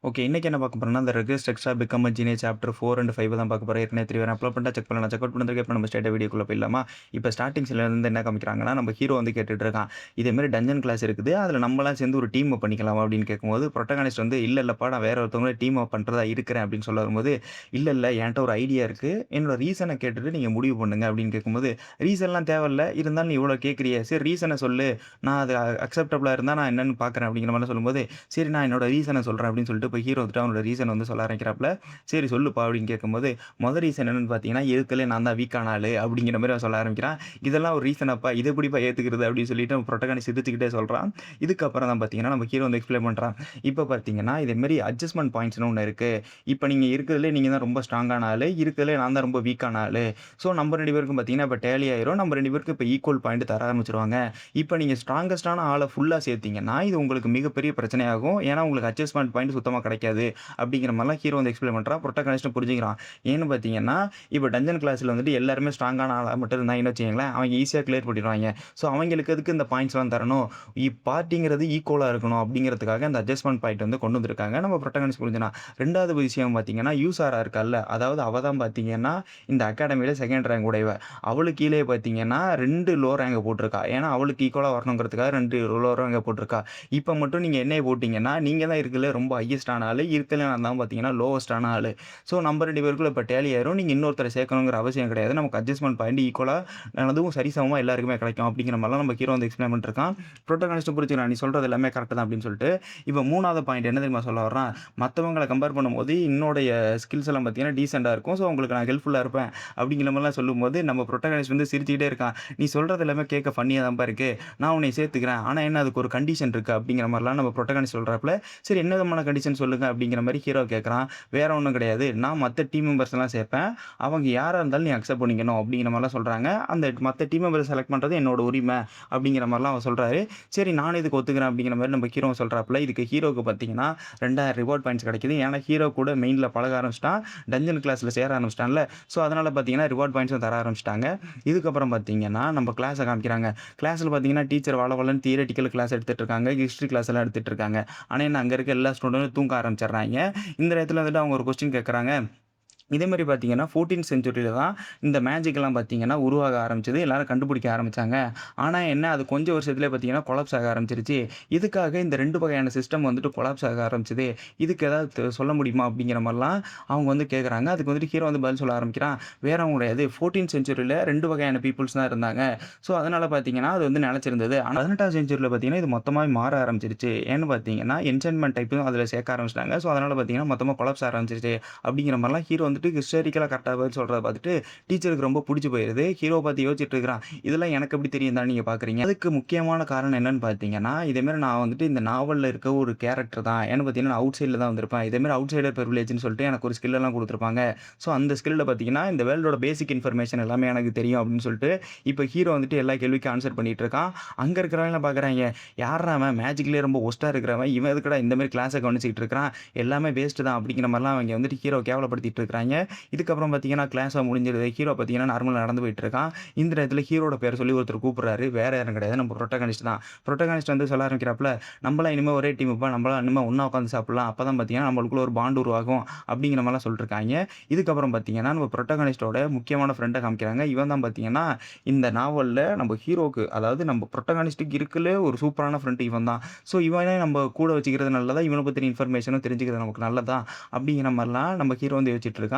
Okay. இன்னைக்கு என்ன பார்க்க போறோம்னா, அந்த request extra become a genius chapter 4 and 5 தான் பார்க்க போறோம். ஏற்கனவே 3 வேற அப்லோட் பண்ணிட்டா செக் பண்ணலாம். செக் அவுட் பண்ணதுக்கு இப்ப நம்ம ஸ்ட்ரெயிட்டா வீடியோக்குள்ள போயிடலாமா? இப்ப ஸ்டார்ட்டிங் சீன்ல இருந்து என்ன காமிக்கிறாங்கன்னா, நம்ம ஹீரோ வந்து கேட்டுட்டு இருக்கான். இதே மாரி டஞ்சன் கிளாஸ் இருக்குது. அதுல நம்மலாம் சேர்ந்து ஒரு டீம் அப் பண்ணிக்கலாமா? அப்படின்னு கேட்கும்போது, புரோட்டகானிஸ்ட் வந்து இல்ல இல்லப்பா நான் வேற ஒருத்தவங்கள டீம் அப் பண்றதா இருக்கிறேன் அப்படின்னு சொல்ல வரும்போது, இல்ல இல்ல என்ட்ட ஒரு ஐடியா இருக்கு. என்னோட ரீசன கேட்டுட்டு நீங்க முடிவு பண்ணுங்க அப்படின்னு கேட்கும்போது, ரீசன்லாம் தேவையில்ல. இருந்தாலும் நீ இவ்வளோ கேட்கிறியே, சரி ரீசன சொல்லு. நான் அது அக்செப்டபிளா இருந்தா நான் என்னன்னு பார்க்குறேன் அப்படிங்கிற மாரிலாம் சொல்லும்போது, சரி நான் என்னோட ரீசன சொல்றேன் அப்படின்னு சொல்லிட்டு போய் ஹீரோ வந்துட்டு அவனோட ரீசன் வந்து சொல்ல ஆரம்பிக்கிறாப்ல. சரி சொல்லுப்பா அப்படின்னு கேட்கும்போது, மொத ரீசன் என்னன்னு பார்த்தீங்கன்னா, இருக்கறதுலயே நான் தான் வீக்கான ஆளு அப்படிங்கிற மாரி அவன் சொல்ல ஆரம்பிக்கிறான். இதெல்லாம் ஒரு ரீசனாப்பா இத எப்படிப்பா ஏத்துக்கிறது அப்படின்னு சொல்லிட்டு அவன் புரோட்டகானிஸ்ட் சிரிச்சுக்கிட்டே சொல்றான். இதுக்கப்புறம் தான் பார்த்தீங்கன்னா, நம்ம ஹீரோ வந்து எக்ஸ்ப்ளைன் பண்றான். இப்ப பார்த்தீங்கன்னா, இதே மாரி அட்ஜஸ்ட்மென்ட் பாயிண்ட்ஸ்ன்னு ஒண்ணு இருக்கு. இப்ப நீங்க இருக்கறதுலயே நீங்க தான் ரொம்ப ஸ்ட்ராங்கான ஆளு. இருக்கறதுலயே நான் தான் ரொம்ப வீக்கான ஆளு. ஸோ நம்ம 2 பேருக்கும் பார்த்தீங்கன்னா, இப்ப டேலி ஆயிரும். நம்ம 2 பேருக்கும் இப்ப ஈக்குவல் பாயிண்ட் தர ஆரம்பிச்சுருவாங்க. இப்ப நீங்க ஸ்ட்ராங்கஸ்ட்டான ஆள ஃபுல்லா சேர்த்தீங்கன்னா, இது உங்களுக்கு மிகப்பெரிய பிரச்சனையாகும். ஏன்னா, உங்களுக்கு அட்ஜஸ்ட்மென்ட் பாயிண்ட் சுத்தமா கிடைக்காது. அப்படிங்கிற மாரிலாம் ஹீரோ வந்து எக்ஸ்ப்ளைன் பண்றான். புரோட்டகானிஸ்ட்டும் புரிஞ்சுக்கிறான். ஏன்னு பார்த்தீங்கன்னா, இப்ப டஞ்சன் கிளாஸ்ல வந்துட்டு எல்லாருமே ஸ்ட்ராங்கான ஆளா மட்டும் இருந்தாங்கன்னு வச்சுக்கங்களேன், அவங்க ஈஸியா கிளியர் பண்ணிருவாய்ங்க. ஸோ அவங்களுக்கு எதுக்கு இந்த பாயிண்ட்ஸ்லாம் தரணும்? பார்ட்டிங்கிறது ஈக்குவலா இருக்கணும் அப்படிங்கிறதுக்காக இந்த அட்ஜஸ்ட்மென்ட் பாயிண்ட் வந்து கொண்டு வந்திருக்காங்க. நம்ம புரோட்டகானிஸ்ட் புரிஞ்சுக்கிறான். 2வது விஷயம் பார்த்தீங்கன்னா, யூசாரா இருக்கால்ல, அதாவது அவ தான் பார்த்தீங்கன்னா, இந்த அகாடமில 2ண்ட் ரேங்க் உடையவ. அவளுக்கு கீழயே பார்த்தீங்கன்னா 2 லோ ரேங்க போட்டிருக்கா. ஏன்னா, அவளுக்கு ஈக்குவலா வரணுங்கிறதுக்காக 2 லோ ரேங்க போட்டிருக்கா. இப்ப மட்டும் நீங்க என்னைய போட்டீங்கன்னா, நீங்க தான் இருக்கறதுல ரொம்ப ஹையஸ்ட்டான ஆளு. இருக்கறதுல நான் தான் பார்த்தீங்கன்னா, லோவஸ்ட்டான ஆளு. ஸோ நம்ம 2 பேருக்குள்ள இப்ப டேலி ஆயிரும். நீங்க இன்னொருத்தர சேர்க்கணுங்கிற அவசியம் கிடையாது. நமக்கு அட்ஜஸ்ட்மென்ட் பாயிண்ட் ஈக்குவலா அதுவும் சரிசமமா எல்லாருக்குமே கிடைக்கும். அப்படிங்கிற மாரிலாம் நம்ம ஹீரோ வந்து எக்ஸ்ப்ளைன் பண்ணிட்டுருக்கான். புரோட்டகானிஸ்ட்டும் புரிஞ்சுக்கிறான். நீ சொல்றது எல்லாமே கரெக்ட் தான் அப்படின்னு சொல்லிட்டு, இப்ப 3வது பாயிண்ட் என்ன தெரியுமா சொல்ல வர்றான்? மத்தவங்கள கம்பேர் பண்ணும்போது என்னுடைய ஸ்கில்ஸ் எல்லாம் பார்த்தீங்கன்னா, டீசென்ட்டா இருக்கும். ஸோ உங்களுக்கு நான் ஹெல்ப்ஃபுல்லா இருப்பேன். அப்படிங்கிற மாரிலாம் சொல்லும்போது, நம்ம புரோட்டகானிஸ்ட் வந்து சிரிச்சுக்கிட்டே இருக்கான். நீ சொல்றது எல்லாமே கேட்க ஃபன்னியா தான்ப்பா இருக்கு. நான் உன்னைய சேர்த்துக்கிறேன். ஆனா என்ன அதுக்கு ஒரு கண்டிஷன் இருக்கு அப்படிங்கிற மாரிலாம் நம்ம புரோட்டகானிஸ்ட் சொல்றாப்ல. சரி என்ன விதமான கண்டிஷன் சொல்லுங்க அப்படிங்கிற மாரி ஹீரோ கேட்கறான். வேற ஒண்ணும் கிடையாது. நான் மத்த டீம் மெம்பர்ஸ்லாம் சேர்ப்பேன். அவங்க யாரா இருந்தாலும் நீ அக்செப்ட் பண்ணிக்கணும் அப்படிங்கிற மாரிலாம் சொல்றாங்க. அந்த மத்த டீம் மெம்பர்ஸ செலக்ட் பண்றது என்னோட உரிமை அப்படிங்கிற மாரிலாம் அவர் சொல்றாரு. சரி நானும் இதுக்கு ஒத்துக்கிறேன் அப்படிங்கிற மாரி நம்ம ஹீரோவும் சொல்றாப்ல. இதுக்கு ஹீரோவுக்கு பார்த்தீங்கன்னா 2000 ரிவார்ட் பாயிண்ட்ஸ் கிடைக்குது. ஏன்னா ஹீரோ கூட மெயின்ல பழக ஆரம்பிச்சுட்டான். டஞ்சன் கிளாஸ்ல சேர ஆரம்பிச்சுட்டான்ல. ஸோ அதனால பார்த்தீங்கன்னா ரிவார்ட் பாயிண்ட்ஸும் தர ஆரம்பிச்சுட்டாங்க. இதுக்கப்புறம் பார்த்தீங்கன்னா நம்ம கிளாஸ காமிக்கிறாங்க. கிளாஸ்ல பார்த்தீங்கன்னா டீச்சர் வளவளன்னு தியரிட்டிக்கல் கிளாஸ் எடுத்துட்டு இருக்காங்க. ஹிஸ்டரி கிளாஸ் எல்லாம் எடுத்துட்டு இருக்காங்க. ஆனா என்ன அங்க இருக்க எல்லா ஸ்டூடண்ட்டும் தூங்க ஆரம்பிச்சுடுறாய்ங்க. இந்த நேரத்துல வந்துட்டு அவங்க ஒரு கொஸ்டின் கேட்கறாங்க. இதே மாரி பார்த்தீங்கன்னா, 14த் செஞ்சுரில தான் இந்த மேஜிக்லாம் பார்த்தீங்கன்னா, உருவாக ஆரம்பிச்சது. எல்லாரும் கண்டுபிடிக்க ஆரம்பிச்சாங்க. ஆனா என்ன, அது கொஞ்சம் வருஷத்திலே பார்த்தீங்கன்னா, கொலாப்ஸ் ஆக ஆரம்பிச்சுருச்சு. இதுக்காக இந்த 2 வகையான சிஸ்டம் வந்துட்டு கொலாப்ஸ் ஆக ஆரம்பிச்சது. இதுக்கு ஏதாவது சொல்ல முடியுமா? அப்படிங்கிற மாரிலாம் அவங்க வந்து கேட்கறாங்க. அதுக்கு வந்துட்டு ஹீரோ வந்து பதில் சொல்ல ஆரம்பிக்கிறான். வேற ஒண்ணும் கிடையாது. 14த் செஞ்சுரில 2 வகையான பீப்பிள்ஸ் தான் இருந்தாங்க. ஸோ, அதனால பார்த்தீங்கன்னா, அது வந்து நிலைச்சிருந்தது. ஆனா 18ஆம் செஞ்சுரில பார்த்தீங்கன்னா, இது மொத்தமாவே மாற ஆரம்பிச்சுருச்சு. ஏன்னு பார்த்தீங்கன்னா, என்சான்ட்மென்ட் டைப்பும் அதில சேர்க்க ஆரம்பிச்சுட்டாங்க. ஸோ, அதனால பார்த்தீங்கன்னா, மொத்தமா கொலாப்ஸ் ஆக ஆரம்பிச்சுருச்சு. அப்படிங்கிற மாரிலாம் ஹீரோ வந்துட்டு ஹிஸ்டாரிக்கலா கரெக்ட்டா பதில் சொல்றத பார்த்துட்டு, டீச்சருக்கு ரொம்ப புடிச்சு போயிருது. ஹீரோவ பார்த்து யோசிச்சுட்டு இருக்கிறான். இதெல்லாம் எனக்கு எப்படி தெரியும் தான் நீங்க பார்க்குறீங்க. அதுக்கு முக்கியமான காரணம் என்னன்னு பார்த்தீங்கன்னா, இதே மாரி நான் வந்துட்டு இந்த நாவல்ல இருக்க ஒரு கேரக்டர் தான். ஏன்னு பார்த்தீங்கன்னா, நான் அவுட் சைட்ல தான் வந்திருப்பேன். இதே மாரி அவுட் சைடர் பிரிவிலேஜ்ன்னு சொல்லிட்டு எனக்கு ஒரு ஸ்கில் எல்லாம் குடுத்துருப்பாங்க. ஸோ, அந்த ஸ்கில்ல பார்த்தீங்கன்னா, இந்த வேர்ல்டோட பேசிக் இன்ஃபர்மேஷன் எல்லாமே எனக்கு தெரியும் அப்படின்னு சொல்லிட்டு, இப்ப ஹீரோ வந்துட்டு எல்லா கேள்விக்கும் ஆன்ஸர் பண்ணிட்டு இருக்கான். அங்க இருக்கிறவங்கலாம் பார்க்குறாய்ங்க. யார்றா அவன் மேஜிக்லயே ரொம்ப ஒஸ்ட்டா இருக்கிறவன். இவன் எதுக்குடா இந்த மாரி கிளாஸ கவனிச்சுக்கிட்டு இருக்கிறான். எல்லாமே வேஸ்ட் தான் அப்படிங்கிற மாரிலாம் அவங்க வந்துட்டு ஹீரோவ கேவலப்படுத்திட்டு இருக்கிறாய்ங்க. இதுக்கப்புறம் பார்த்தீங்கன்னா, கிளாஸ் முடிஞ்சிருது. ஹீரோ பார்த்தீங்கன்னா, நார்மலா நடந்து போயிட்டு இருக்கான். இந்த நேரத்தில ஹீரோட பேர சொல்லி ஒருத்தர் கூப்பிடுறாரு. வேற யாரும் கிடையாது. நம்ம புரோட்டகானிஸ்ட் தான். புரோட்டகானிஸ்ட் வந்து சொல்ல ஆரம்பிக்கிறாப்ல, "நம்பலாம் இனிமே ஒரே டீமுப்பா. நம்பலாம் இனிமே ஒண்ணா உட்காந்து சாப்பிடலாம். அப்பதான் பார்த்தீங்கன்னா, நம்மளுக்குள்ள ஒரு பாண்ட் உருவாகும்." அப்படிங்கிற மாரிலாம் சொல்லிட்டுருக்காய்ங்க. இதுக்கப்புறம் பார்த்தீங்கன்னா, நம்ம புரோட்டகானிஸ்ட்டோட முக்கியமான ஃப்ரெண்ட காமிக்கிறாங்க. இவன் தான் பார்த்தீங்கன்னா, இந்த நாவல்ல நம்ம ஹீரோக்கு அதாவது நம்ம புரோட்டகானிஸ்ட்க்கு இருக்கலே ஒரு சூப்பரான ஃப்ரெண்ட் இவன் தான். ஸோ, இவனே நம்ம கூட வச்சுக்கிறது நல்லதா? இவன பத்தின இன்ஃபர்மேஷனும் தெரிஞ்சுக்கிறது நமக்கு நல்லதா? அப்படிங்கிற மாரிலாம் நம்ம ஹீரோ வந்து யோசிச்சுட்டு இருக்கான்.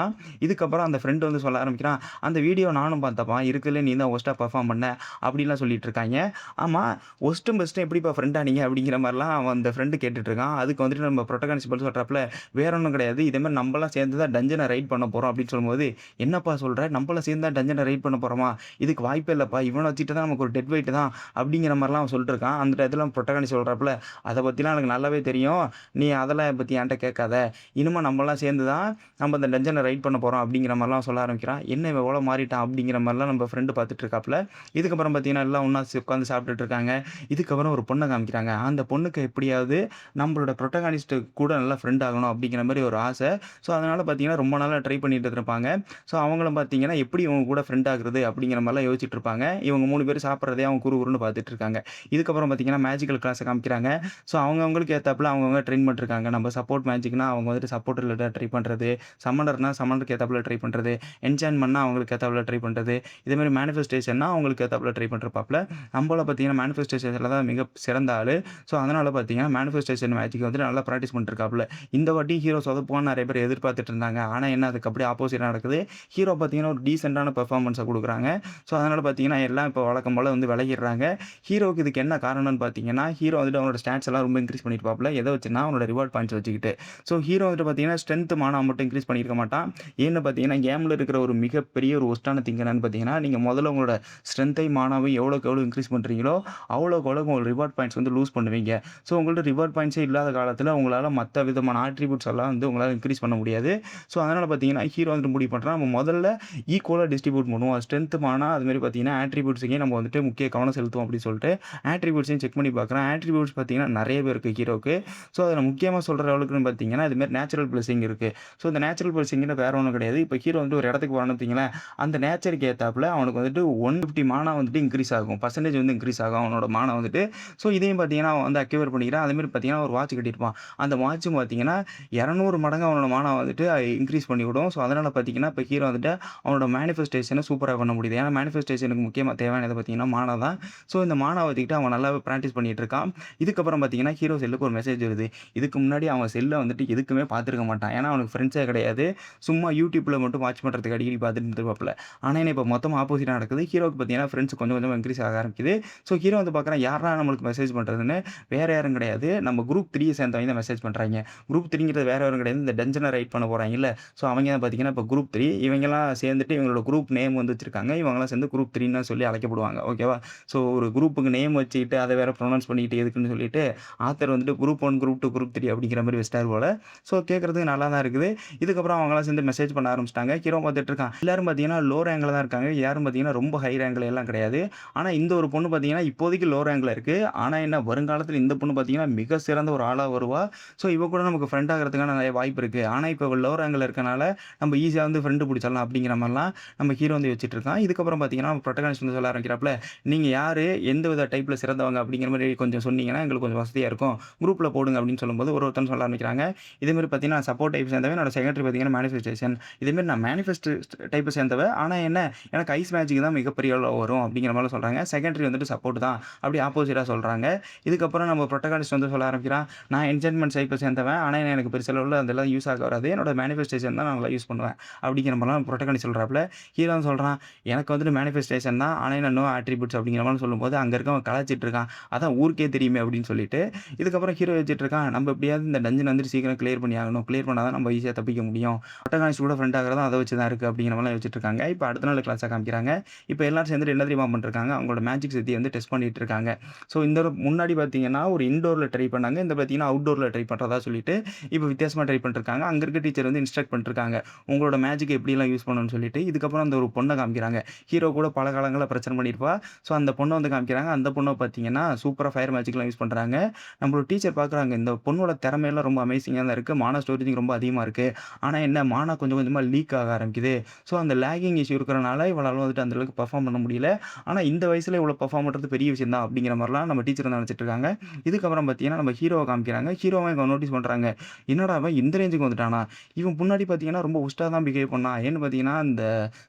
இதுக்கப்புறம் அந்த ஃப்ரெண்ட் வந்து சொல்ல ஆரம்பிக்கிறான், "அந்த வீடியோ நானும் பார்த்தப்பா. இருக்கறதுலயே நீ தான் வொர்ஸ்ட்டா பெர்ஃபார்ம் பண்ண." அப்படின்லாம் சொல்லிட்டு இருக்காய்ங்க. ஆமா, வொர்ஸ்ட்டும் பெஸ்ட்டும் எப்படிப்பா ஃப்ரெண்ட் ஆனீங்க? அப்படிங்கிற மாரிலாம் அவன் அந்த ஃப்ரெண்ட் கேட்டுட்டு இருக்கான். அதுக்கு வந்துட்டு நம்ம புரோட்டகானிஸ்ட் பதில் சொல்றாப்ல, "வேற ஒண்ணும் கிடையாது. இதே மாரி நம்பலாம் சேர்ந்து தான் டஞ்சன ரைட் பண்ண போறோம்." அப்படின்னு சொல்லும்போது, "என்னப்பா சொல்ற? நம்பலாம் சேர்ந்து தான் டஞ்சன ரைட் பண்ண போறோமா? இதுக்கு வாய்ப்பே இல்லப்பா. இவன வச்சுட்டு தான் நமக்கு ஒரு டெட் வெயிட் தான்." அப்படிங்கிற மாரிலாம் அவன் சொல்லிட்டு இருக்கான். அந்த டயத்துல புரோட்டகானிஸ்ட் சொல்றாப்ல, "அத பத்திலாம் எனக்கு நல்லாவே தெரியும். நீ அதெல்லாம் பத்தி என்ட்ட கேட்காத. இனிமே நம்பலாம் சேர்ந்து தான் நம்ம அந்த டஞ்சன ரைட் பண்ண போகிறோம் அப்படிங்கிற மாதிரிலாம் சொல்ல ஆரம்பிக்கிறான். என்ன இவன் எவ்வளோ மாறிட்டான் அப்படிங்கிற மாதிரிலாம் நம்ம ஃப்ரெண்டு பார்த்துட்டு இருக்காப்புல. இதுக்கப்புறம் பார்த்தீங்கன்னா எல்லாம் ஒன்றா உட்காந்து சாப்பிட்டுட்டு இருக்காங்க. இதுக்கப்புறம் ஒரு பொண்ணை காமிக்கிறாங்க. அந்த பொண்ணுக்கு எப்படியாவது நம்மளோட புரோட்டகானிஸ்ட் கூட நல்லா ஃப்ரெண்ட் ஆகணும் அப்படிங்கிற மாதிரி ஒரு ஆசை. ஸோ அதனால் பார்த்தீங்கன்னா ரொம்ப நாளாக ட்ரை பண்ணிட்டு இருப்பாங்க. ஸோ அவங்களும் பார்த்தீங்கன்னா எப்படி இவங்க கூட ஃப்ரெண்ட் ஆகுறது அப்படிங்கிற மாதிரிலாம் யோசிச்சுட்டு இருப்பாங்க. இவங்க 3 பேரும் சாப்பிட்றதே அவங்க குறுகுறுன்னு பார்த்துட்டு இருக்காங்க. இதுக்கப்புறம் பார்த்தீங்கன்னா மேஜிக்கல் கிளாஸை காமிக்கிறாங்க. ஸோ அவங்கவங்களுக்கு ஏத்தாப்புல அவங்கவங்க ட்ரெயின் பண்ணிருக்காங்க. நம்ம சப்போர்ட் மேஜிக்னா அவங்க வந்துட்டு சப்போர்ட் ரிலேட்டடா ட்ரை பண்றது. சம்மனர்னா சம்மனருக்கு ஏத்தாப்புல ட்ரை பண்றது. என்சான்ட்மென்ட்னா அவங்களுக்கு ஏத்தாப்புல ட்ரை பண்றது. இதேமாரி மேனிஃபெஸ்டேஷன்னா அவங்களுக்கு ஏத்தாப்புல ட்ரை பண்றப்பாப்புல. நம்பள பார்த்தீங்கன்னா மேனிஃபெஸ்டேஷன்ல தான் மிக சிறந்த ஆளு. ஸோ அதனால பார்த்தீங்கன்னா மேனிஃபெஸ்டேஷன் மேஜிக் வந்துட்டு நல்லா பிராக்டிஸ் பண்ணிருக்காப்புல. இந்த வாட்டி ஹீரோ சொதப்புவான்னு நெறைய பேர் எதிர்பார்த்துட்டு இருந்தாங்க. ஆனா என்ன அதுக்கு அப்படியே ஆப்போசிட்டா நடக்குது. ஹீரோ பார்த்தீங்கன்னா ஒரு டீசென்ட்டான பெர்ஃபார்மன்ஸ குடுக்குறாங்க. ஸோ அதனால பார்த்தீங்கன்னா எல்லாம் இப்போ வழக்கம் போல வந்து விலகிடுறாங்க. ஹீரோவுக்கு இதுக்கு என்ன காரணம்னு பார்த்தீங்கன்னா, ஹீரோ வந்துட்டு அவனோட ஸ்டாட்ஸ் எல்லாம் ரொம்ப இன்கிரீஸ் பண்ணியிருப்பாப்புல. எத வச்சுன்னா, அவனோட ரிவார்ட் பாயிண்ட்ஸ் வச்சுக்கிட்டு. ஸோ ஹீரோ வந்துட்டு பார்த்தீங்கன்னா, ஸ்ட்ரென்த் மானா மட்டும் இன்கிரீஸ் பண்ணியிருக்க மாட்டான். ஏன்னு பார்த்தீங்கன்னா, கேம்ல இருக்கிற ஒரு மிகப்பெரிய ஒரு வொர்ஸ்ட்டான திங் என்னன்னு பார்த்தீங்கன்னா, நீங்க முதல்ல உங்களோட ஸ்ட்ரென்த்தையும், மானாவையும் எவ்வளோக்கு எவ்வளோ இன்கிரீஸ் பண்றீங்களோ, அவ்வளோக்கு அவ்வளோ உங்க ரிவார்ட் பாயிண்ட்ஸ் வந்து லூஸ் பண்ணுவீங்க. ஸோ உங்கள்ட்ட ரிவார்ட் பாயிண்ட்ஸே இல்லாத காலத்தில உங்களால மத்த விதமான ஆட்ரிபியூட்ஸ் எல்லாம் வந்து உங்களால இன்கிரீஸ் பண்ண முடியாது. ஸோ அதனால பார்த்தீங்கன்னா, ஹீரோ வந்துட்டு முடிவு பண்றான், நம்ம முதல்ல ஈக்குவலா டிஸ்ட்ரிபியூட் பண்ணுவோம். ஸ்ட்ரென்த், மானா அதுமாரி பார்த்தீங்கன்னா, ஆட்ரிபியூட்ஸ்க்கே நம்ம வந்துட்டு முக்கிய கவனம் செலுத்துவோம் அப்படின்னு சொல்லிட்டு ஆட்ரிபியூட்ஸையும் செக் பண்ணி பார்க்குறேன். ஆட்ரிபியூட்ஸ் பார்த்தீங்கன்னா நெறையவே இருக்கு ஹீரோக்கு. ஸோ அதில முக்கியமா சொல்ற அளவுக்குன்னு பார்த்தீங்கன்னா, இதுமாரி நேச்சுரல் பிளெஸ்ஸிங் இருக்கு. ஸோ இந்த நேச்சுரல் பிளெஸ்ஸிங்கிறது வேற ஒண்ணும் கிடையாது. இப்ப ஹீரோ வந்து ஒரு இடத்துக்கு போறான்னு வச்சுக்கங்களேன், அந்த நேச்சருக்கு ஏத்தாப்புல அவனுக்கு வந்துட்டு 150 மானா வந்துட்டு இன்கிரீஸ் ஆகும். பெர்சென்டேஜ் வந்து இன்கிரீஸ் ஆகும் அவனோட மானா வந்துட்டு. ஸோ இதையும் பார்த்தீங்கன்னா, அவன் வந்து அக்யூர் பண்ணிக்கிறான். அதேமாரி பார்த்தீங்கன்னா, ஒரு வாட்ச் கட்டியிருப்பான். அந்த வாட்சும் பார்த்தீங்கன்னா, 200 மடங்கு அவனோட மானா வந்துட்டு இன்கிரீஸ் பண்ணிவிடும். ஸோ அதனால பார்த்தீங்கன்னா, இப்ப ஹீரோ வந்துட்டு அவனோட மேனிஃபெஸ்டேஷன சூப்பரா பண்ண முடியுது. ஏன்னா மேனிஃபெஸ்டேஷனுக்கு முக்கியமா தேவையானது பார்த்தீங்கன்னா, மானா தான். ஸோ இந்த மானாவ வச்சுக்கிட்டு அவன் நல்லாவே பிராக்டிஸ் பண்ணிட்டு இருக்கான். இதுக்கப்புறம் பார்த்தீங்கன்னா, ஹீரோ செல்லுக்கு ஒரு மெசேஜ் வருது. இதுக்கு முன்னாடி அவன் செல்ல வந்துட்டு எதுக்குமே பார்த்துருக்க மாட்டான். ஏன்னா அவனுக்கு ஃப்ரெண்ட்ஸே கிடையாது. சும்மா YouTubeல மட்டும் வாட்ச் பண்றதுக்கு அடிக்கடி பார்த்துட்டு இருந்திருப்பாப்புல. ஆனா என்ன இப்ப மொத்தமா ஆப்போசிட்டா நடக்குது. ஹீரோவுக்கு பார்த்தீங்கன்னா, ஃப்ரெண்ட்ஸ் கொஞ்சம் கொஞ்சமா இன்கிரீஸ் ஆக ஆரம்பிக்குது. ஸோ ஹீரோ வந்து பார்க்குறான், யார்றா நம்மளுக்கு மெசேஜ் பண்றதுன்னு. வேற யாரும் கிடையாது. நம்ம குரூப் 3 சேர்ந்தவங்க தான் மெசேஜ் பண்றாய்ங்க. குரூப் 3ங்கிறது வேற யாரும் கிடையாது. இந்த டஞ்சன ரைட் பண்ண போறாய்ங்கல்ல. ஸோ அவங்க தான் பார்த்தீங்கன்னா, இப்ப குரூப் 3 இவங்கலாம் சேர்ந்துட்டு இவங்களோட குரூப் நேம் வந்து வச்சிருக்காங்க. இவங்கலாம் சேர்ந்து குரூப் 3ன்னு சொல்லி அழைக்கப்படுவாங்க. ஓகேவா? ஸோ ஒரு குரூப்புக்கு நேம் வச்சுக்கிட்டு அத வேற ப்ரொனவுன்ஸ் பண்ணிக்கிட்டு எதுக்குன்னு சொல்லிட்டு ஆத்தர் வந்துட்டு குரூப் 1, குரூப் 2, குரூப் 3 அப்படிங்கிற மாரி வச்சுட்டாரு போல. ஸோ கேட்கறதுக்கு நல்லா தான் இருக்குது. இதுக்கப்புறம் அவங்கலாம் சேர்ந்து மெசேஜ் பண்ண ஆரம்பிச்சுட்டாங்க. ஹீரோ பார்த்துட்டு இருக்கான். எல்லாரும் பார்த்தீங்கன்னா, லோ ரேங்க்ல தான் இருக்காங்க. யாரும் பார்த்தீங்கன்னா, ரொம்ப ஹை ரேங்க்ல எல்லாம் கிடையாது. ஆனா இந்த ஒரு பொண்ணு பார்த்தீங்கன்னா, இப்போதைக்கு லோ ரேங்க்ல இருக்கு. ஆனா என்ன வருங்காலத்தில இந்த பொண்ணு பார்த்தீங்கன்னா, மிக சிறந்த ஒரு ஆளா வருவா. ஸோ இவ கூட நமக்கு ஃப்ரெண்ட் ஆகுறதுக்கான நிறைய வாய்ப்பு இருக்கு. ஆனா இப்ப இவ லோ ரேங்க்ல இருக்கனால, நம்ம ஈஸியா வந்து ஃப்ரெண்ட் புடிச்சிடலாம் அப்படிங்கிற மாரிலாம் நம்ம ஹீரோ வந்து யோசிச்சுட்டு இருக்கான். இதுக்கப்புறம் பார்த்தீங்கன்னா, புரோட்டகானிஸ்ட் வந்து சொல்ல ஆரம்பிக்கிறாப்ல, "நீங்க யாரு? எந்த வித டைப்ல சிறந்தவங்க?" அப்படிங்கிற மாரி கொஞ்சம் சொன்னீங்கன்னா, எங்களுக்கு கொஞ்சம் வசதியா இருக்கும். குரூப்ல போடுங்க அப்படின்னு சொல்லும்போது, ஒருத்தன் சொல்ல ஆரம்பிக்கிறாங்க. இதேமாரி பார்த்தீங்கன்னா, நான் சப்போர்ட் டைப் சேர்ந்தவன். என்னோட செகண்டரி பார்த்தீங்கன்னா, மேனிஃபெஸ்டேஷன். இதேமாரி நான் மேனிஃபெஸ்ட் டைப்ப சேர்ந்தவ. ஆனா என்ன, எனக்கு ஐஸ் மேஜிக் தான் மிகப்பெரிய அளவுல வரும் அப்படிங்கிற மாரிலாம் சொல்றாங்க. செகண்டரி வந்துட்டு சப்போர்ட் தான். அப்படியே ஆப்போசிட்டா சொல்றாங்க. இதுக்கப்புறம் நம்ம புரோட்டகானிஸ்ட் வந்து சொல்ல ஆரம்பிக்கிறான், "நான் என்சான்ட்மென்ட் டைப்ப சேர்ந்தவன். ஆனா எனக்கு பெருசா அளவுல அதெல்லாம் யூஸ் ஆக வராது. என்னோட மேனிஃபெஸ்டேஷன் தான் நான் நல்லா யூஸ் பண்ணுவேன்." அப்படிங்கிற மாரிலாம் புரோட்டகானிஸ்ட் சொல்றாப்ல. ஹீரோவும் சொல்றான், "எனக்கு வந்துட்டு மேனிஃபெஸ்டேஷன் தான். ஆனா என்ன நோ அட்ரிபியூட்ஸ்." அப்படிங்கிற மாரி சொல்லும்போது, அங்க இருக்கவன் கலாய்ச்சிட்டு இருக்கான். "அதான் ஊருக்கே தெரியுமே." அப்படின்னு சொல்லிட்டு. இதுக்கப்புறம் ஹீரோ யோசிச்சுட்டு இருக்கான், நம்ம எப்படியாவது இந்த டஞ்சன் வந்துட்டு சீக்கிரம் கிளியர் பண்ணி ஆகணும். கிளியர் பண்ணா தான் நம்ம ஈஸியா தப்பிக்க முடியும். புரோட்டகானிஸ்ட் கூட ஃப்ரெண்ட் ஆகுறதும் அத வச்சு தான் இருக்கு அப்படிங்கிற மாரிலாம் யோசிச்சுட்டு இருக்காங்க. இப்ப அடுத்த நாள் கிளாஸ காமிக்கிறாங்க. இப்ப எல்லாரும் சேர்ந்துட்டு என்ன தெரியுமா பண்ணிருக்காங்க, அவங்களோட மேஜிக் சக்திய வந்து டெஸ்ட் பண்ணிட்டு இருக்காங்க. ஸோ இந்த முன்னாடி பார்த்தீங்கன்னா, ஒரு இன்டோர்ல ட்ரை பண்ணாங்க. இந்த பார்த்தீங்கன்னா, அவுட்டோர்ல ட்ரை பண்றதா சொல்லிட்டு, இப்ப வித்தியாசமா ட்ரை பண்ணிருக்காங்க. அங்க இருக்க டீச்சர் வந்து இன்ஸ்ட்ரக்ட் பண்ணிருக்காங்க. உங்களோட மேஜிக்க எப்படிலாம் யூஸ் பண்ணணும்னு சொல்லிட்டு. இதுக்கப்புறம் அந்த ஒரு பொண்ண காமிக்கிறாங்க. ஹீரோ கூட பல காலங்கள்ல பிரச்சனை பண்ணியிருப்பா. ஸோ அந்த பொண்ண வந்து காமிக்கிறாங்க. அந்த பொண்ண பார்த்தீங்கன்னா, சூப்பரா ஃபயர் மேஜிக்லாம் யூஸ் பண்றாங்க. நம்மளோட டீச்சர் பார்க்குறாங்க. இந்த பொண்ணோட திறமையெல்லாம் ரொம்ப அமேசிங்கா தான் இருக்கு. மானா ஸ்டோரேஜிங் ரொம்ப அதிகமா இருக்கு. ஆனா என்ன மானா கொஞ்சம் கொஞ்சமா லீக் ஆக ஆரம்பிக்குது. ஸோ அந்த லேகிங் இஷ்யூ இருக்கிறனால இவளால வந்துட்டு அந்த அளவுக்கு பெர்ஃபார்ம் பண்ண முடியல. ஆனா இந்த வயசுல இவ்வளோ பெர்ஃபார்ம் பண்றது பெரிய விஷயம் தான் அப்படிங்கிற மாரிலாம் நம்ம டீச்சர் வந்து நினைச்சிட்டு இருக்காங்க. இதுக்கப்புறம் பார்த்தீங்கன்னா, நம்ம ஹீரோவ காமிக்கிறாங்க. ஹீரோவ இவங்க நோட்டீஸ் பண்றாங்க. என்னடா இவன் இந்த ரேஞ்சுக்கு வந்துட்டானா? இவன் முன்னாடி பார்த்தீங்கன்னா, ரொம்ப வொர்ஸ்ட்டா தான் பிஹேவ் பண்ணான். ஏன்னு பார்த்தீங்கன்னா, இந்த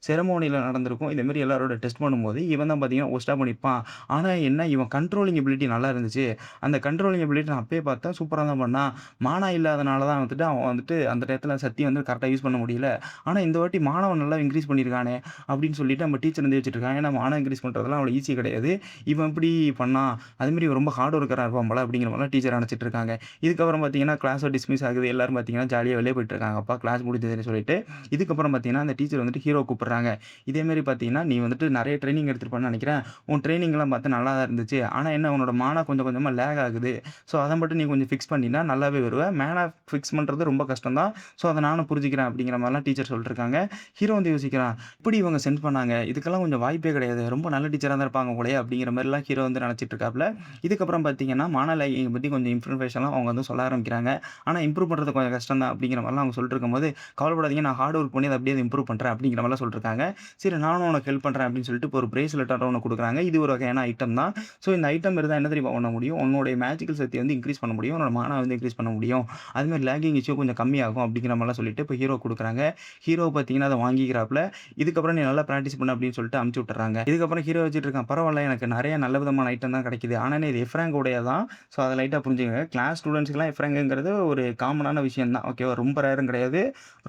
செரமோனில நடந்திருக்கும். இந்த மாரி எல்லாரோட டெஸ்ட் பண்ணும்போது, இவன் தான் பார்த்தீங்கன்னா வொர்ஸ்ட்டா பண்ணியிருப்பான். ஆனா என்ன இவன் கண்ட்ரோலிங் எபிலிட்டி நல்லா இருந்துச்சு. அந்த கண்ட்ரோலிங் எபிலிட்டி நான் அப்பயே பார்த்தேன். சூப்பரா தான் பண்ணான். மானா இல்லாதனால தான் வந்துட்டு அவன் வந்துட்டு அந்த டயத்துல சக்திய வந்து கரெக்ட்டா யூஸ் பண்ண முடியல. ஆனா இந்த வாட்டி மானாவ நல்லா இன்கிரீஸ் பண்ணியிருக்கானே! அப்படின்னு சொல்லிட்டு நம்ம டீச்சர் வந்து யோசிச்சுட்டு இருக்காங்க. ஏன்னா மானா இன்கிரீஸ் பண்றதெல்லாம் அவ்வளோ ஈஸி கிடையாது. இவன் எப்படி பண்ணான்? அதுமாரி ரொம்ப ஹார்ட் ஒர்க்கரா இருப்பான் போல அப்படிங்கிற மாரிலாம் டீச்சர் நெனச்சிட்டு இருக்காங்க. இதுக்கப்புறம் பார்த்தீங்கன்னா, கிளாஸும் டிஸ்மிஸ் ஆகுது. எல்லாரும் பார்த்தீங்கன்னா, ஜாலியா வெளிய போயிட்டு இருக்காங்க. அப்பா கிளாஸ் முடிஞ்சதுன்னு சொல்லிட்டு. இதுக்கப்புறம் பார்த்தீங்கன்னா, அந்த டீச்சர் வந்துட்டு ஹீரோவ கூப்பிடுறாங்க. இதேமாரி பார்த்தீங்கன்னா, "நீ வந்துட்டு நெறைய ட்ரெய்னிங் எடுத்திருப்பன்னு நெனைக்கிறேன். உன் ட்ரெய்னிங்லாம் பார்த்தா நல்லா தான் இருந்துச்சு. ஆனா என்ன உன்னோட மானா கொஞ்சம் கொஞ்சமா லேக் ஆகுது. ஸோ அத மட்டும் நீ கொஞ்சம் ஃபிக்ஸ் பண்ணினா நல்லாவே வருவ. மேனா ஃபிக்ஸ் பண்றது ரொம்ப கஷ்டம் தான். ஸோ அத நானும் புரிஞ்சுக்கிறேன்." பண்ணுறேன் அப்படிங்கிற மாதிரிலாம் டீச்சர் சொல்லிட்டுருக்காங்க. ஹீரோ வந்து யோசிக்கிறான், "எப்படி இவங்க சென்ட் பண்ணாங்க? இதுக்கெல்லாம் கொஞ்சம் வாய்ப்பே கிடையாது. ரொம்ப நல்ல டீச்சரா தான் இருப்பாங்க போலயே" அப்படிங்கிற மாரிலாம் ஹீரோ வந்து நினச்சிட்டு இருக்காப்ல. இதுக்கப்புறம் பார்த்தீங்கன்னா, மானலையை பத்தி கொஞ்சம் இன்ஃபர்மேஷன்லாம் அவங்க வந்து சொல்ல ஆரம்பிக்கிறாங்க. ஆனா இம்ப்ரூவ் பண்றது கொஞ்சம் கஷ்டம் தான் அப்படிங்கிற மாரிலாம் அவங்க சொல்லிட்டு இருக்கும்போது, "கவலைப்படாதீங்க நான் ஹார்ட் ஒர்க் பண்ணி அத அப்படியே இம்ப்ரூவ் பண்றேன்" அப்படிங்கிற மாரிலாம் சொல்லிட்டுருக்காங்க. சரி நானும் உனக்கு ஹெல்ப் பண்றேன் அப்படின்னு சொல்லிட்டு இப்போ ஒரு பிரேஸ்லெட்டாட்டம் ஒண்ணு குடுக்குறாங்க. இது ஒரு வகையான ஐட்டம் தான். ஸோ இந்த ஐட்டம் இருந்தா என்ன தெரியுமா பண்ண முடியும்? உன்னுடைய மேஜிக்கல் சக்திய வந்து இன்கிரீஸ் பண்ண முடியும். உன்னோட மானா வந்து இன்கிரீஸ் பண்ண முடியும். அதுமாரி லேகிங் இஷ்யூ கொஞ்சம் கம்மியாகும் அப்படிங்கிற மாரிலாம் சொல்லிட்டு இப்போ ஹீரோக்கு குடுக்குறாங்க. ஹீரோ பார்த்தீங்கன்னா, அத வாங்கிக்கிறாப்ல. இதுக்கப்புறம் நீ நல்லா பிராக்டிஸ் பண்ணு அப்படின்னு சொல்லிட்டு அனுப்பிச்சு விட்டுர்றாங்க. இதுக்கப்புறம் ஹீரோ வச்சுட்டு இருக்கான். பரவால்ல எனக்கு நெறைய நல்ல விதமான ஐட்டம் தான் கிடைக்குது. ஆனா இது எஃப் ரேங்க் உடையது தான். ஸோ அத லைட்டா புரிஞ்சுக்கங்க. கிளாஸ் ஸ்டூடண்ட்ஸ்க்குலாம் எஃப் ரேங்க்ங்கிறது ஒரு காமனான விஷயம் தான். ஓகேவா? ரொம்ப ரேரும் கிடையாது.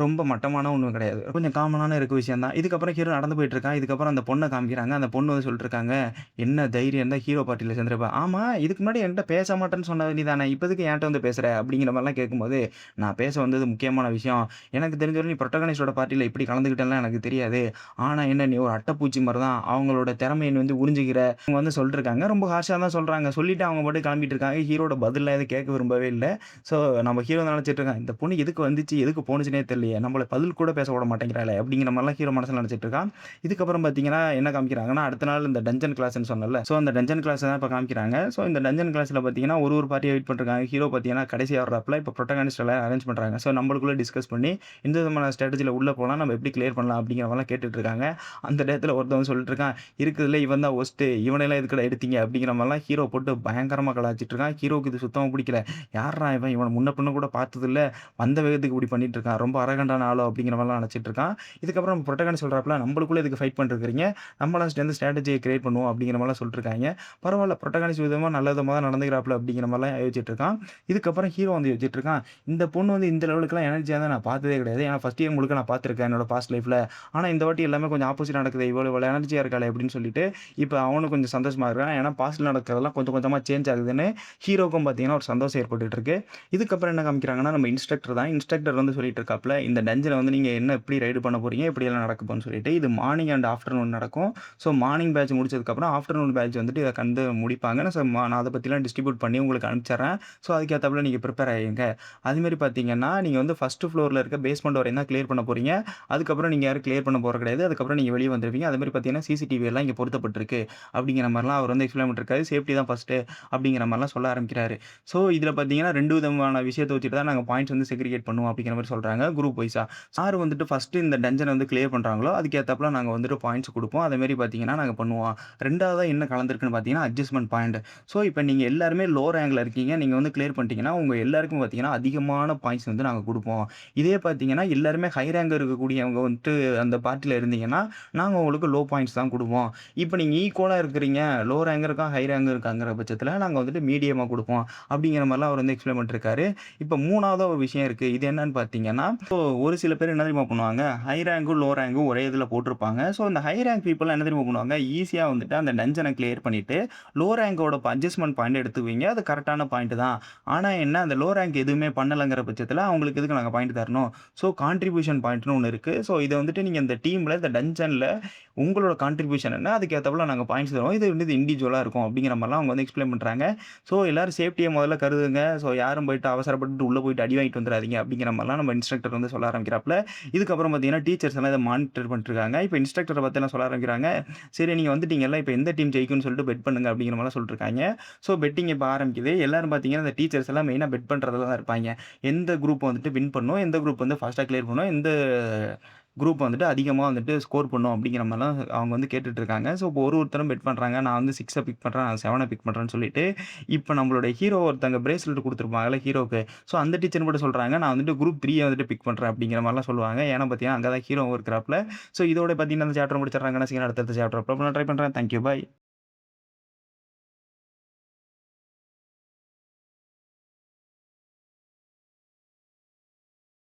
ரொம்ப மட்டமான ஒண்ணும் கிடையாது. கொஞ்சம் காமனான இருக்க விஷயம் தான். இதுக்கப்புறம் ஹீரோ நடந்து போயிட்டு இருக்கான். இதுக்கப்புறம் அந்த பொண்ண காமிக்கிறாங்க. அந்த பொண்ணு வந்து சொல்லிட்டு இருக்காங்க, "என்ன தைரியம் இருந்தா ஹீரோ பார்ட்டில சேர்ந்திருப்ப." "ஆமா, இதுக்கு முன்னாடி என்கிட்ட பேச மாட்டேன்னு சொன்ன நீ தானே. இப்ப எதுக்கு என்ட்ட வந்து பேசுற?" அப்படிங்கிற மாரிலாம் கேட்கும்போது, "நான் பேச வந்தது முக்கியமான விஷயம். எனக்கு தெரிஞ்ச வரையும் நீ புரோட்டகனிஸ்ட்டோட பார்ட்டில இப்படி கலந்துக்கிட்டேன்லாம் எனக்கு தெரியாது. ஆனா என்ன நீ ஒரு அட்டைப்பூச்சி மாரி தான். அவங்களோட திறமைய நீ வந்து உறிஞ்சிக்கிற." அவங்க வந்து சொல்லிட்டு இருக்காங்க. ரொம்ப ஹார்ஷா தான் சொல்றாங்க. சொல்லிட்டு அவங்க பாட்டுக்கு கிளம்பிட்டு இருக்காங்க. ஹீரோட பதில்லாம் எதுவும் கேட்க விரும்பவே இல்ல. ஸோ நம்ம ஹீரோ நினைச்சிட்டு இருக்கான், "இந்த பொண்ணு எதுக்கு வந்துச்சு? எதுக்கு போணுச்சுன்னே தெரியலையே. நம்மள பதில் கூட பேச விட மாட்டேங்கிறாளே!" அப்படிங்கிற மாரிலாம் ஹீரோ மனசுல நினைச்சிட்டு இருக்கான். இதுக்கப்புறம் பார்த்தீங்கன்னா, என்ன காமிக்கிறாங்கன்னா, அடுத்த நாள் இந்த டஞ்சன் கிளாஸ்ன்னு சொன்னேன்ல. ஸோ அந்த டஞ்சன் கிளாஸ தான் இப்ப காமிக்கிறாங்க. ஸோ இந்த டஞ்சன் கிளாஸ்ல பார்த்தீங்கன்னா, ஒரு பார்ட்டியா வெயிட் பண்ணிருக்காங்க. ஹீரோ பார்த்தீங்கன்னா, கடைசியா வர்றாப்ல. இப்ப புரோட்டகானிஸ்ட் எல்லாம் அரேஞ்ச் பண்றாங்க. ஸோ நம்மளுக்குள்ள டிஸ்கஸ் பண்ணி, எந்த விதமான ஸ்ட்ராட்டஜில உள்ள போலாம், நம்ம எப்படி கிளியர் பண்ணலாம் அப்படிங்கிற மாரிலாம் கேட்டுட்டு இருக்காங்க. அந்த டயத்துல ஒருத்தன் வந்து சொல்லிட்டு இருக்கான், "இருக்கிறதுல இவன் தான் வொர்ஸ்ட்டு. இவனையெல்லாம் எதுக்குடா எடுத்தீங்க?" அப்படிங்கிற மாரிலாம் ஹீரோ போட்டு பயங்கரமா கலாய்ச்சிட்டு இருக்கான். ஹீரோவுக்கு இது சுத்தமா பிடிக்கல. "யார்றா இவன்? இவன முன்ன பின்ன கூட பார்த்ததில்ல. வந்த வேகத்துக்கு இப்படி பண்ணிட்டு இருக்கான். ரொம்ப அரகண்டான ஆளோ" அப்படிங்கிற மாரிலாம் நினைச்சிட்டு இருக்கான். இதுக்கப்புறம் புரோட்டகானிஸ்ட் சொல்றாப்ல, "நம்பளுக்குள்ள எதுக்கு ஃபைட் பண்ணிட்டுருக்கிறீங்க? நம்மலாம் சேர்ந்து ஸ்ட்ராட்டஜிய கிரியேட் பண்ணுவோம்." அப்படிங்கிற மாரிலாம் சொல்லிட்டுருக்காய்ங்க. பரவால்ல புரோட்டகானிஸ்ட் விதமா நல்ல விதமா தான் நடந்துக்கிறாப்ல அப்படிங்கிற மாரிலாம் யோசிச்சுட்டு இருக்கான். இதுக்கப்புறம் ஹீரோ வந்து யோசிச்சுட்டு இருக்கான், "இந்த பொண்ணு வந்து இந்த லெவலுக்குலாம் எனர்ஜியா இருந்தா நான் பார்த்ததே கிடையாது. ஏன்னா ஃபர்ஸ்ட் இயர் முழுக்க நான் பார்த்துருக்கேன் என்னோட பாஸ்ட் லைஃப்ல. ஆனா இந்த வாட்டி எல்லாமே கொஞ்சம் ஆப்போசிட்டா நடக்குதே. இவ்வளோ எனர்ஜியா இருக்காளே!" அப்படின்னு சொல்லிட்டு, இப்ப அவனும் கொஞ்சம் சந்தோஷமா இருக்கான். ஏன்னா பாஸ்ட்ல நடக்கிறதெல்லாம் கொஞ்சம் கொஞ்சமா சேஞ்ச் ஆகுதுன்னு ஹீரோக்கும் பார்த்தீங்கன்னா ஒரு சந்தோஷம் ஏற்பட்டுட்டு இருக்கு. இதுக்கப்புறம் என்ன காமிக்கிறாங்கன்னா, நம்ம இன்ஸ்ட்ரக்டர் தான். இன்ஸ்ட்ரக்டர் வந்து சொல்லிட்டு இருக்காப்ல, "இந்த டஞ்சன வந்து நீங்க என்ன எப்படி ரைடு பண்ண போறீங்க? எப்படியெல்லாம் நடக்க போகுதுன்னு சொல்லிட்டு. இது மார்னிங் அண்ட் ஆஃப்டர்நூன் நடக்கும். ஸோ மார்னிங் பேட்ச் முடிச்சதுக்கப்புறம் ஆஃப்டர்நூன் பேட்ச் வந்துட்டு இத கண்டு முடிப்பாங்க. ஸோ நான் அத பத்திலாம் டிஸ்ட்ரிபியூட் பண்ணி உங்களுக்கு அனுப்பிச்சர்றேன். ஸோ அதுக்கேத்தாப்புல நீங்க பிரிப்பேர் ஆயிங்க. அதுமாரி பார்த்தீங்கன்னா, நீங்க வந்து ஃபர்ஸ்ட் ஃப்ளோர்ல இருக்க பேஸ்மெண்ட் வரையும் தான் கிளியர் பண்ண போறீங்க. அதுக்கப்புறம் நீங்க யாரும் கிளியர் பண்ண போறது கிடையாது. அதுக்கப்புறம் நீங்க வெளிய வந்துருவீங்க. அதுமாரி பார்த்தீங்கன்னா, சிசிடிவி எல்லாம் இங்க பொருத்தப்பட்டிருக்கு." அப்படிங்கிற மாரிலாம் அவர் வந்து எக்ஸ்பிளைன் பண்ணிருக்காரு. சேஃப்டி தான் ஃபர்ஸ்ட்டு அப்படிங்கிற மாரிலாம் சொல்ல ஆரம்பிக்கிறாரு. ஸோ இதில பார்த்தீங்கன்னா 2 விதமான விஷயத்த வச்சுட்டு தான் நாங்க பாயிண்ட்ஸ் வந்து செக்ரிகேட் பண்ணுவோம் அப்படிங்கிற மாரி சொல்றாங்க குரூப் வைஸா. யார் வந்துட்டு ஃபர்ஸ்ட்டு இந்த டஞ்சன வந்து கிளியர் பண்றாங்களோ, அதுக்கு ஏத்தாப்புல நாங்க வந்துட்டு பாயிண்ட்ஸ் குடுப்போம். அதேமாரி பார்த்தீங்கன்னா, நாங்க பண்ணுவோம். 2வதா என்ன கலந்திருக்குன்னு பார்த்தீங்கன்னா, அட்ஜஸ்ட்மென்ட் பாயிண்ட். ஸோ இப்ப நீங்க எல்லாருமே லோ ரேங்க்ல இருக்கீங்க. நீங்க வந்து கிளியர் பண்ணிட்டீங்கன்னா, உங்க எல்லாருக்கும் பார்த்தீங்கன்னா, அதிகமான பாயிண்ட்ஸ் வந்து நாங்க குடுப்போம். இதே பார்த்தீங்கன்னா, எல்லாருமே ஹை ரேங்க் இருக்கக்கூடியவங்க வந்துட்டு அந்த பார்ட்டில இருந்தீங்கன்னா, நாங்க உங்களுக்கு லோ பாயிண்ட்ஸ் தான் குடுப்போம். இப்ப நீங்க ஈக்குவலா இருக்கிறீங்க. லோ ரேங்க் இருக்கான், ஹை ரேங்க் இருக்காங்கிற பட்சத்தில நாங்க வந்துட்டு மீடியமா குடுப்போம். அப்படிங்கிற மாரிலாம் அவர் வந்து எக்ஸ்பிளைன் பண்ணிருக்காரு. இப்ப 3வதா ஒரு விஷயம் இருக்கு. இது என்னன்னு பார்த்தீங்கன்னா, இப்போ ஒரு சில பேர் என்ன தெரியுமா பண்ணுவாங்க? ஹை ரேங்க்கும், லோ ரேங்க்கும் ஒரே இதுல போட்டிருப்பாங்க. ஸோ இந்த ஹை ரேங்க் பீப்பிள்லாம் என்ன தெரியுமா பண்ணுவாங்க? ஈஸியா வந்துட்டு அந்த டஞ்சன கிளியர் பண்ணிட்டு, லோ ரேங்கோட அட்ஜஸ்ட்மென்ட் பாயிண்ட் எடுத்துக்குவீங்க. அது கரெக்ட்டான பாயிண்ட் தான். ஆனா என்ன அந்த லோ ரேங்க் எதுவுமே பண்ணலங்கிற பட்சத்தில அவங்களுக்கு எதுக்கு நாங்க பாயிண்ட் தரணும்? ஸோ கான்ட்ரிபியூஷன் பாயிண்ட்ன்னு ஒண்ணு இருக்கு. ஸோ இத வந்துட்டு நீங்க இந்த டீம்ல இந்த டஞ்சன்ல உங்களோட கான்ட்ரிபியூஷன் என்ன? அதுக்கு ஏத்தாப்புல நாங்க பாயிண்ட்ஸ் தருவோம். இது வந்து இண்டிவிஜுவலா இருக்கும். அப்படிங்கிற மாரிலாம் அவங்க வந்து எக்ஸ்பிளைன் பண்றாங்க. ஸோ எல்லாரும் சேஃப்டிய முதல்ல கருதுங்க. ஸோ யாரும் போயிட்டு அவசரப்பட்டுட்டு உள்ள போயிட்டு அடி வாங்கிட்டு வந்துறாதீங்க. அப்படிங்கிற மாரிலாம் நம்ம இன்ஸ்ட்ரக்டர் வந்து சொல்ல ஆரம்பிக்கிறாப்ல. இதுக்கப்புறம் பார்த்தீங்கன்னா, டீச்சர்ஸ் எல்லாம் இத மானிட்டர் பண்ணிட்டு இருக்காங்க. இப்ப இன்ஸ்ட்ரக்டர பார்த்து என்ன சொல்ல ஆரம்பிக்கிறாங்க, "சரி நீங்க வந்துட்டீங்கல்ல, இப்ப எந்த டீம் ஜெயிக்கும்னு சொல்லிட்டு பெட் பண்ணுங்க." அப்படிங்கிற மாரிலாம் சொல்லிட்டுருக்காய்ங்க. ஸோ பெட்டிங் இப்ப ஆரம்பிக்குது. எல்லாரும் பார்த்தீங்கன்னா, இந்த டீச்சர்ஸ் எல்லாம் மெயினா பெட் பண்றதுல தான் இருப்பாய்ங்க. எந்த குரூப் வந்துட்டு வின் பண்ணும், எந்த குரூப் வந்து ஃபாஸ்ட்டா கிளியர் பண்ணும், எந்த குரூப் வந்துட்டு அதிகமா வந்துட்டு ஸ்கோர் பண்ணும் அப்படிங்கிற மாரிலாம் அவங்க வந்து கேட்டுட்டு இருக்காங்க. ஸோ இப்போ ஒருத்தரும் பெட் பண்றாங்க. நான் வந்து 6 பிக் பண்றேன், நான் 7 பிக் பண்றேன்னு சொல்லிட்டு, இப்ப நம்மளுடைய ஹீரோ ஒருத்தங்க பிரேஸ்லெட் குடுத்துருப்பாங்கல்ல ஹீரோக்கு. ஸோ அந்த டீச்சர் மட்டும் சொல்றாங்க, நான் வந்துட்டு குரூப் 3 வந்துட்டு பிக் பண்றேன் அப்படிங்கிற மாரிலாம் சொல்லுவாங்க. ஏன்னா பார்த்தீங்கன்னா, அங்க தான் ஹீரோவும் இருக்கிறாப்ல. ஸோ இதோட பார்த்தீங்கன்னா, அந்த சாப்டர் முடிச்சிடுறாங்க. என்ன செய்யணும் அடுத்தடுத்த சாப்டர் ட்ரை பண்றேன். Thank you. பாய்.